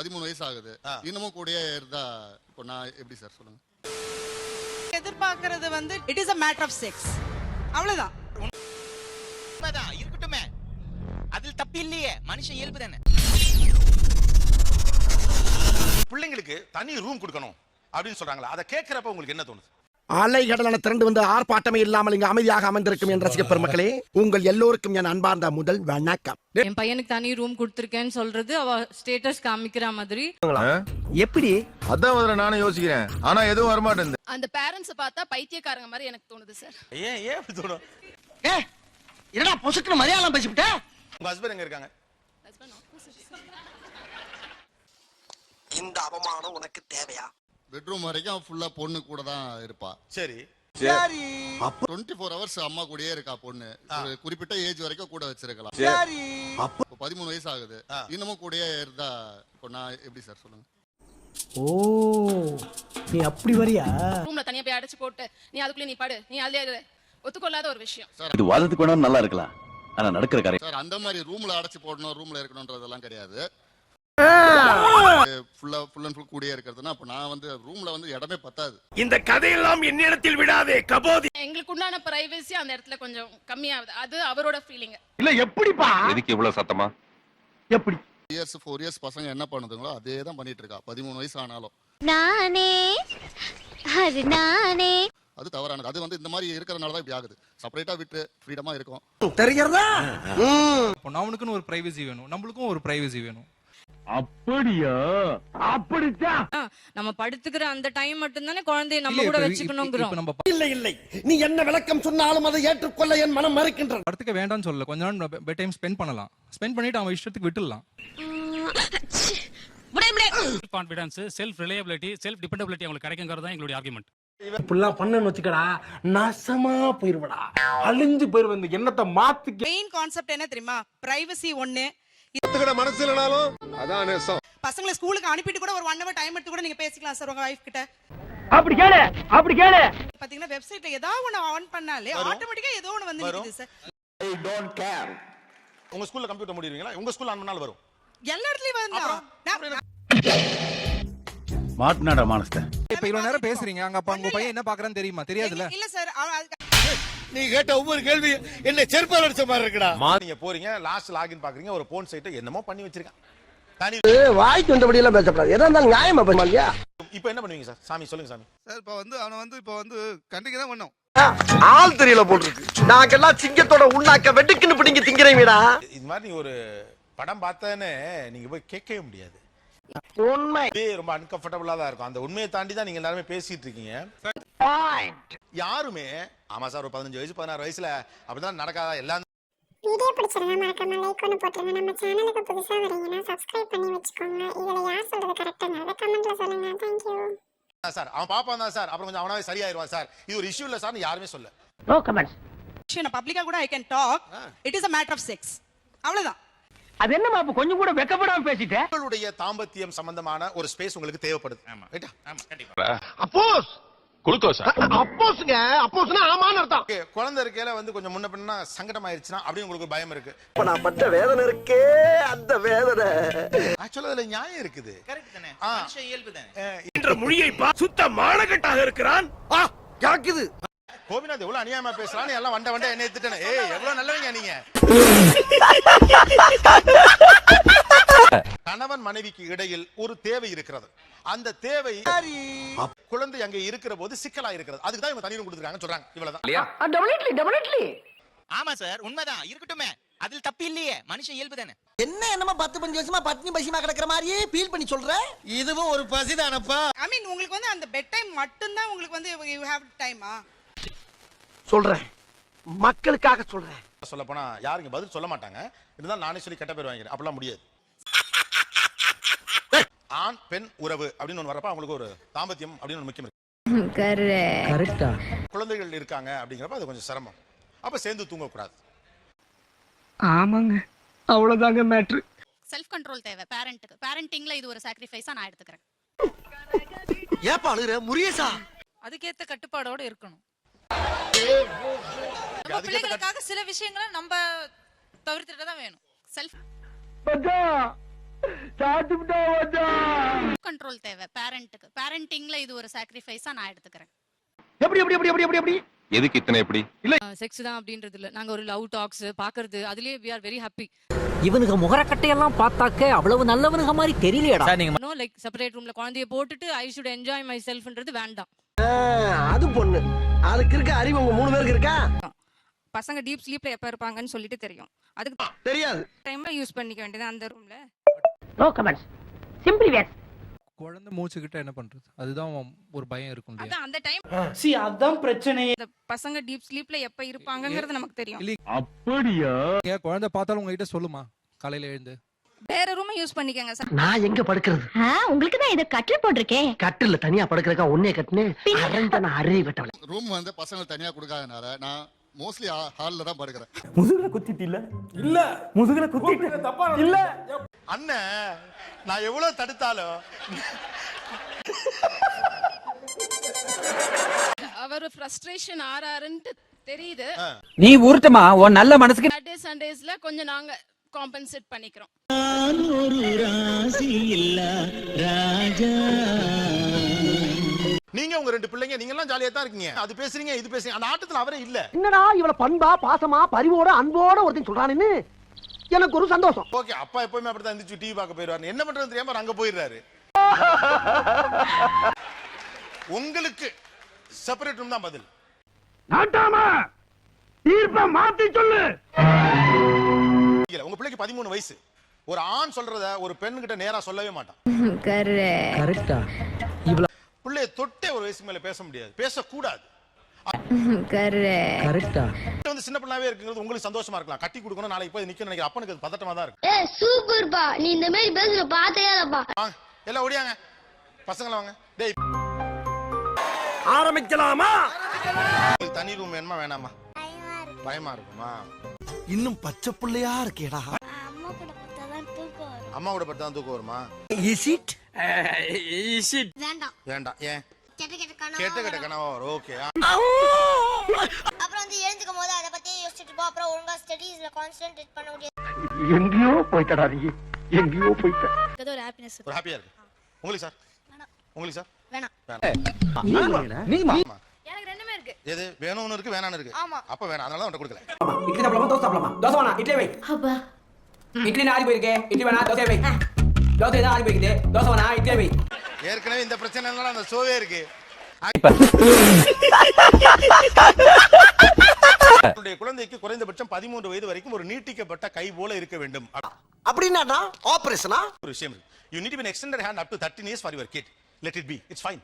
13 வயசு ஆகுது. இன்னமும் கூடயே இருந்தா இப்போ நான் எப்படி சார் சொல்லுங்க? எதிர்பார்க்கிறது வந்து it is a matter of sex. அவ்வளவுதான். உண்மைதான் இருக்கட்டுமே, அதில் தப்பு இல்லையே, மனுஷன் இயல்பு தானே. பிள்ளைங்களுக்கு தனி ரூம் கொடுக்கணும் அப்படின்னு சொல்றாங்களா, அதை கேட்கிறப்ப உங்களுக்கு என்ன தோணுது? அலைகடலான திரண்டு வந்து ஆர்ப்பாட்டமே இல்லாமல் இங்கு அமைதியாக அமர்ந்திருக்கும் என் ரசிக பெருமக்களே, உங்கள் எல்லோருக்கும் என் அன்பார்ந்த முதல் வணக்கம். என் பையனுக்கு தனி ரூம் கொடுத்திருக்கேன்னு சொல்றது அவ ஸ்டேட்டஸ் காமிக்கிற மாதிரி. எப்படி? அதான் நானும் யோசிக்கிறேன், ஆனா எதுவும் வரமாட்டேன். அந்த பேரண்ட்ஸ் பார்த்தா பைத்தியக்காரங்க மாதிரி எனக்கு தோணுது சார். ஏன் அப்படி தோணும்? என்னடா பொசுக்குன்னு மலையாளம் பேசிவிட்ட? உங்க ஹஸ்பண்ட் எங்க இருக்காங்க? இந்த அவமானம் உனக்கு தேவையா? பெட்ரூம் வரைக்கும் ஃபுல்லா பொண்ணு கூட தான் இருப்பா. சரி, 24 hours அம்மா கூடயே இருக்கா பொண்ணு. ஒரு குறிப்பிட்ட ஏஜ் வரைக்கும் கூட வச்சிருக்கலாம். 13 வயசு ஆகுது. இன்னமும் கூடயே இருந்தா இப்போ நான் எப்படி சார் சொல்லுங்க? ஓ, நீ அப்படி வரியா? ரூம்ல தனியா போய் அடைச்சு போட்டு நீ அதுக்குள்ள நீ பாடு, நீ அதுலயே ஒத்துக்கொள்ளாத ஒரு விஷயம். இது வாதத்துக்கு வேணா நல்லா இருக்கலாம், ஆனா நடக்கிற காரியம் சார் அந்த மாதிரி ரூம்ல அடைச்சு போடணும், ரூம்ல இருக்கணும்ன்றதெல்லாம் கிடையாது. ஃபுல் அண்ட் ஃபுல் கூடயே இருக்கிறதுனா அப்ப நான் வந்து ரூம்ல வந்து இடமே பத்தாது. இந்த கதையெல்லாம் என்னிடத்தில் விடாதே கபோதி. எங்களுக்கு உண்டான பிரைவசி அந்த இடத்துல கொஞ்சம் கம்மியாகுது. அது அவரோட ஃபீலிங். இல்ல எப்படிப்பா? எதுக்கு இவ்வளவு சத்தமா? எப்படி? 4 இயர்ஸ் பசங்க என்ன பண்ணுதுங்களோ அதே தான் பண்ணிட்டு இருக்கா. 13 வயசு ஆனாலும் அது தவறானது. அது வந்து இந்த மாதிரி இருக்கிறதுனால தான் இப்படி ஆகுது. செப்பரேட்டா விட்டு ஃப்ரீடமா இருக்கும். தெரிகிறதா? அவனுக்குன்னு ஒரு பிரைவசி வேணும், நம்மளுக்கும் ஒரு பிரைவசி வேணும். அப்படியா? அப்படிதான். நம்ம படுத்துக்கிற அந்த டைம் மட்டும் தானே குழந்தைய நம்ம கூட வச்சுக்கணும்ங்கறோம். இல்லை இல்லை, நீ என்ன விளக்கம் சொன்னாலும் அதை ஏற்றுக்கொள்ள என் மனம் மறுக்கின்றது. படுத்துக்க வேண்டாம்னு சொல்லல, கொஞ்ச நாள் பெட் டைம் ஸ்பெண்ட் பண்ணலாம். ஸ்பெண்ட் பண்ணிட்டு அவன் இஷ்டத்துக்கு விட்டுடலாம். Confidence, self reliability, self dependability அவங்களுக்கு கிடைக்குங்கிறது தான் எங்களுடைய ஆர்குமெண்ட். இப்படிலாம் பண்ணன்னு வச்சுக்கடா, நாசமா போயிருவடா, அழிஞ்சு போயிருவ. இந்த எண்ணத்தை மாத்திக்க. மெயின் கான்செப்ட் என்ன தெரியுமா? பிரைவசி ஒண்ணு. மனசு இல்லனாலும் அதான் நேசம். பசங்களை ஸ்கூலுக்கு அனுப்பிட்டு கூட ஒரு 1 hour டைம் எடுத்து கூட நீங்க பேசிக்கலாம் சார் உங்க வைஃப் கிட்ட. அப்படி கேளு, அப்படி கேளு. பாத்தீங்கன்னா வெப்சைட்ல ஏதாவது ஒண்ணு ஆன் பண்ணாலே ஆட்டோமேட்டிக்கா ஏதோ ஒண்ணு வந்து நிக்குது சார். I don't care. உங்க ஸ்கூல்ல கம்ப்யூட்டர் முடிவீங்களா? உங்க ஸ்கூல்ல ஆன் பண்ணாலும் வரும். எல்லா இடத்துலயும் வந்து மாட்னாடா மானஸ்த. இப்ப இவ்வளவு நேரம் பேசுறீங்க, அங்க அப்ப உங்க பையன் என்ன பாக்குறான்னு தெரியுமா? தெரியாதுல. இல்ல சார், நீ கேட்ட ஒவ்வொரு கேள்வி என்ன செருப்பால அடிச்ச மாதிரி இருக்குடா. நீங்க போறீங்க, லாஸ்ட் லாகின் பாக்குறீங்க, ஒரு போன் சைட் என்னமோ பண்ணி வச்சிருக்கான். தனி வாய்க்கு வந்தபடி எல்லாம் பேசப்படாது. எதா இருந்தாலும் நியாயமா பேசமாட்டியா? இப்போ என்ன பண்ணுவீங்க சார்? சாமி சொல்லுங்க சாமி. சார் இப்போ வந்து அவனை வந்து இப்போ வந்து கண்டிக்க தான் பண்ணோம். ஆள் தெரியல போட்டுருக்கு. நாங்கெல்லாம் சிங்கத்தோட உண்ணாக்க வெட்டுக்குன்னு பிடிங்க திங்கிறீங்கடா. இது மாதிரி நீங்க ஒரு படம் பார்த்தேன்னு நீங்க போய் கேட்கவே முடியாது. உண்மை ரொம்ப அன்கம்ஃபர்டபுளா தான் இருக்கும். அந்த உண்மையை தாண்டி தான் நீங்க எல்லாரும் பேசிட்டு இருக்கீங்க. யாருமே ஆமா சார் ஒரு 15 வயசு 16 வயசுல அப்படிதான் நடக்காதா? எல்லாம் வீடியோ பிடிச்சிருந்தா மறக்காம லைக் பண்ணி போட்டுருங்க. நம்ம சேனலுக்கு புதுசா வரீங்கன்னா சப்ஸ்கிரைப் பண்ணி வச்சுக்கோங்க. இதுல யார் சொல்றது கரெக்ட்ங்கறத கமெண்ட்ல சொல்லுங்க. Thank you sir. அவன் பாப்பான் தான் சார், அப்புறம் கொஞ்சம் அவனாவே சரியாயிருவான் சார். இது ஒரு இஷ்யூ இல்ல சார், யாருமே சொல்ல. No comments. நான் பப்ளிக்கா கூட I can talk. It is a matter of sex. அவ்வளவுதான். அது என்னமா அப்ப கொஞ்சம் கூட வெக்கப்படாம பேசிட்டே? உங்களுடைய தாம்பத்தியம் சம்பந்தமான ஒரு ஸ்பேஸ் உங்களுக்கு தேவைப்படுது. ஆமா ரைட்டா? ஆமா கண்டிப்பா. அப்போஸ் குளுக்கோஸ். அப்போஸ்ங்க, அப்போஸ்னா ஆமான்னு அர்த்தம். குழந்தை இருக்கையில வந்து கொஞ்சம் முன்ன பின்னா சங்கடம் ஆயிருச்சுனா அப்படி உங்களுக்கு பயம் இருக்கு. நான் பட்ட வேதனை இருக்கே, அந்த வேதனை. ஆக்சுவலா அதுல நியாயம் இருக்குது. கரெக்ட் தானே, மனுஷன் இயல்பு தானே. என்ற மொழியை சுத்த மானகட்டாக இருக்கிறான். கேக்குது. கோபிநாத் எவ்வளவு அநியாயமா பேசுறான்னு எல்லாம் வண்ட என்ன ஏத்துட்டேன். ஏய் எவ்வளவு நல்லவங்க நீங்க. கணவன் மனைவிக்கு இடையில் ஒரு தேவை இருக்கிறது. அந்த தேவை குழந்தை அங்கே இருக்கிற போது சிக்கலா இருக்கிறது. அதுக்கு தான் இவங்க தண்ணீர் கொடுத்துருக்காங்க சொல்றாங்க. இவ்வளவுதான். டெபினெட்லி. ஆமா சார் உண்மைதான் இருக்கட்டுமே, அதில் தப்பு இல்லையே, மனுஷன் இயல்பு தானே. என்னமா 10-15 வருஷமா பட்னி பசிமா கிடக்குற மாதிரியே ஃபீல் பண்ணி சொல்ற? இதுவும் ஒரு பசிதானப்பா. ஐ மீன் உங்களுக்கு வந்து அந்த பெட் டைம் மட்டும் தான் உங்களுக்கு வந்து யூ ஹேவ் டைமா? சொல்றேன், மக்களுக்காக சொல்றேன். சொல்ல போனா யாருங்க பதில் சொல்ல மாட்டாங்க. இருந்தாலும் நானே சொல்லி கெட்ட பேர் வாங்கிக்கிறேன். அப்படிலாம் முடியாது. ஆண் பெண் உறவு அப்படின்னு ஒன்று வரப்ப அவங்களுக்கு ஒரு தாம்பத்தியம் அப்படின்னு ஒரு முக்கியம் இருக்கு. கரெக்டா? குழந்தைகள் இருக்காங்க அப்படிங்கிறப்ப அது கொஞ்சம் சிரமம். அப்ப சேர்ந்து தூங்கக்கூடாது. ஆமாங்க, அவ்வளவுதாங்க மேட்ரு. செல்ஃப் கண்ட்ரோல் தேவை பேரண்ட்க்கு. பேரண்டிங்ல இது ஒரு சாக்ரிஃபைஸா நான் எடுத்துக்கிறேன். ஏப்பா அழுகுற முரியேசா? அதுக்கேத்த கட்டுப்பாடோட இருக்கணும். நம்ம பிள்ளைகளுக்காக சில விஷயங்களை நம்ம தவிர்த்துட்டு தான் வேணும். செல்ஃப் சாப்பிட்டா கண்ட்ரோல் தேவை பேரண்ட்டுக்கு. பேரண்டிங்ல இது ஒரு சாக்ரிஃபைஸா நான் எடுத்துக்கிறேன். எப்படி எப்படி எப்படி எப்படி எப்படி எதுக்கு இத்தனை எப்படி செக்ஸ் தான் அப்படின்றது இல்ல. நாங்க ஒரு லவ் டாக்ஸ் பாக்குறது அதுலயே we are very happy. இவனுக்கு முகரக்கட்டையெல்லாம் பார்த்தாக்க அவ்வளவு நல்லவனுங்க மாதிரி தெரியலையடா. நோ லைக் செப்பரேட் ரூம்ல குழந்தைய போட்டுட்டு ஐ ஷுட் என்ஜாய் மை செல்ஃப்ன்றது வேண்டாம். அது பொண்ணு அதுக்கு இருக்க அறிவு உங்க 3 பேருக்கு இருக்கா? பசங்க டீப் ஸ்லீப்ல எப்ப இருப்பாங்கன்னு சொல்லிட்டு தெரியும். அதுக்கு தெரியாது. டைம்ல யூஸ் பண்ணிக்க வேண்டியது அந்த ரூம்ல. No comments. Simply where. குழந்தை மூச்சுக்கிட்ட என்ன பண்றது? அதுதான் ஒரு பயம் இருக்கும் இல்லையா? அதான் அந்த டைம் அதான் பிரச்சனை. பசங்க டீப் ஸ்லீப்ல எப்ப இருப்பாங்கங்கிறது நமக்கு தெரியும். அப்படியா? ஏன் குழந்தை பார்த்தாலும் உங்ககிட்ட சொல்லுமா காலையில எழுந்து? வேற ரூம் யூஸ் பண்ணிக்கங்க சார். நான் எங்க படுக்கிறது? உங்களுக்கு தான் இதை கட்டில் போட்டிருக்கேன். கட்டில்ல தனியா படுக்கிறக்கா ஒன்னே கட்டுனேன். அரண்டன அறிவு வெட்டவள. ரூம் வந்து பசங்க தனியா கொடுக்காதனால நான் மோஸ்ட்லி ஹால்ல தான் படுக்கிறேன். முதுகுல குத்திட்டு இல்ல முதுகுல குத்திட்டு தப்பா இல்ல. அண்ணன் நான் எவ்வளவு தடுத்தாலும் அவர் ஃப்ரஸ்ட்ரேஷன் ஆறாருன்னு தெரியுது. நீ ஊர்ட்டமா உன் நல்ல மனசுக்கு. சாட்டர்டே சண்டேஸ்ல கொஞ்சம் நாங்க காம்பன்சேட் பண்ணிக்கிறோம். நீங்க உங்க 2 பிள்ளைங்க நீங்க எல்லாம் ஜாலியா தான் இருக்கீங்க. அது பேசுறீங்க இது பேசுறீங்க. அந்த ஆட்டத்துல அவரே இல்ல. என்னடா இவள பண்பா பாசமா பரிவோட அன்போட ஒருத்தன் சொல்றானேன்னு எனக்கு ஒரு சந்தோஷம். ஓகே அப்பா எப்பவுமே அப்படிதான் இருந்துச்சு டிவி பார்க்க போயிடுவாரு. என்ன பண்றது தெரியாம அங்க போயிடுறாரு. உங்களுக்கு செப்பரேட் ரூம் தான் பதில். நாட்டாமா தீர்ப்ப மாத்தி சொல்லு. உங்க பிள்ளைக்கு 13 வயசு. ஒரு ஆண் சொல்றத ஒரு பெண் கிட்ட நேரா சொல்லவே மாட்டான். கரெக்டா? பிள்ளைய தொட்டே ஒரு வயசுக்கு மேல பேச முடியாது, பேசக்கூடாது. கரெக்டா? வந்து சின்ன பிள்ளைவே இருக்குங்கிறது உங்களுக்கு சந்தோஷமா இருக்கலாம். கட்டி கொடுக்கணும் நாளைக்கு போய் நிக்க நினைக்கிற அப்பனுக்கு அது பதட்டமா தான் இருக்கும். ஏய் சூப்பர் பா, நீ இந்த மாதிரி பேசுற பாத்தையாதப்பா. வாங்க எல்லாம் ஓடியாங்க பசங்கள வாங்க. டேய் ஆரம்பிக்கலாமா? உங்களுக்கு தனி ரூம் வேணுமா வேணாமா? பயமா இருக்குமா? இன்னும் பச்சை புள்ளையா இருக்கேடா. அம்மா கூட படுத்தா தான் தூக்கம் வரும். அம்மா கூட படுத்தா தூக்கம் வருமா? Is it? வேண்டாம். வேண்டாம். ஏன்? கெட்ட கெட்ட கனவா வரும். ஓகே. அப்புறம் வந்து எழுந்துக்கும் போது அத பத்தி யோசிச்சுட்டு போ. அப்புறம் ஒழுங்கா ஸ்டடீஸ்ல கான்சென்ட்ரேட் பண்ண முடியாது. எங்கேயோ போய்ட்டடா நீ. எங்கேயோ போய்ட்ட. அது ஒரு ஹாப்பினஸ். ஒரு ஹாப்பியா இருக்கு. உங்களுக்கு சார்? உங்களுக்கு சார்? வேணாம். நீங்க எனக்கு ரெண்டுமே இருக்கு. எது வேணும்னு இருக்கு வேணாம்னு இருக்கு. அப்ப வேணாம். அதனால தான் உன்கிட்ட கொடுக்கல. இட்லி சாப்பிடலாமா தோசை சாப்பிடலாமா? தோசை வேணா இட்லி வை. அப்பா இட்லி நாரி போயிருக்கு. இட்லி வேணா தோசை வை. தோசை தான் ஆறி போயிருக்கு. தோசை வேணா இட்லி வை. ஏற்கனவே இந்த பிரச்சனைனால அந்த ஷோவே இருக்கு. உங்களுடைய குழந்தைக்கு குறைந்தபட்சம் 13 வயது வரைக்கும் ஒரு நீட்டிக்கப்பட்ட கை போல இருக்க வேண்டும். அப்படின்னா ஆபரேஷனா? ஒரு விஷயம் இருக்கு. You need to be an extended hand up to 13 years for your kid. Let it be. It's fine.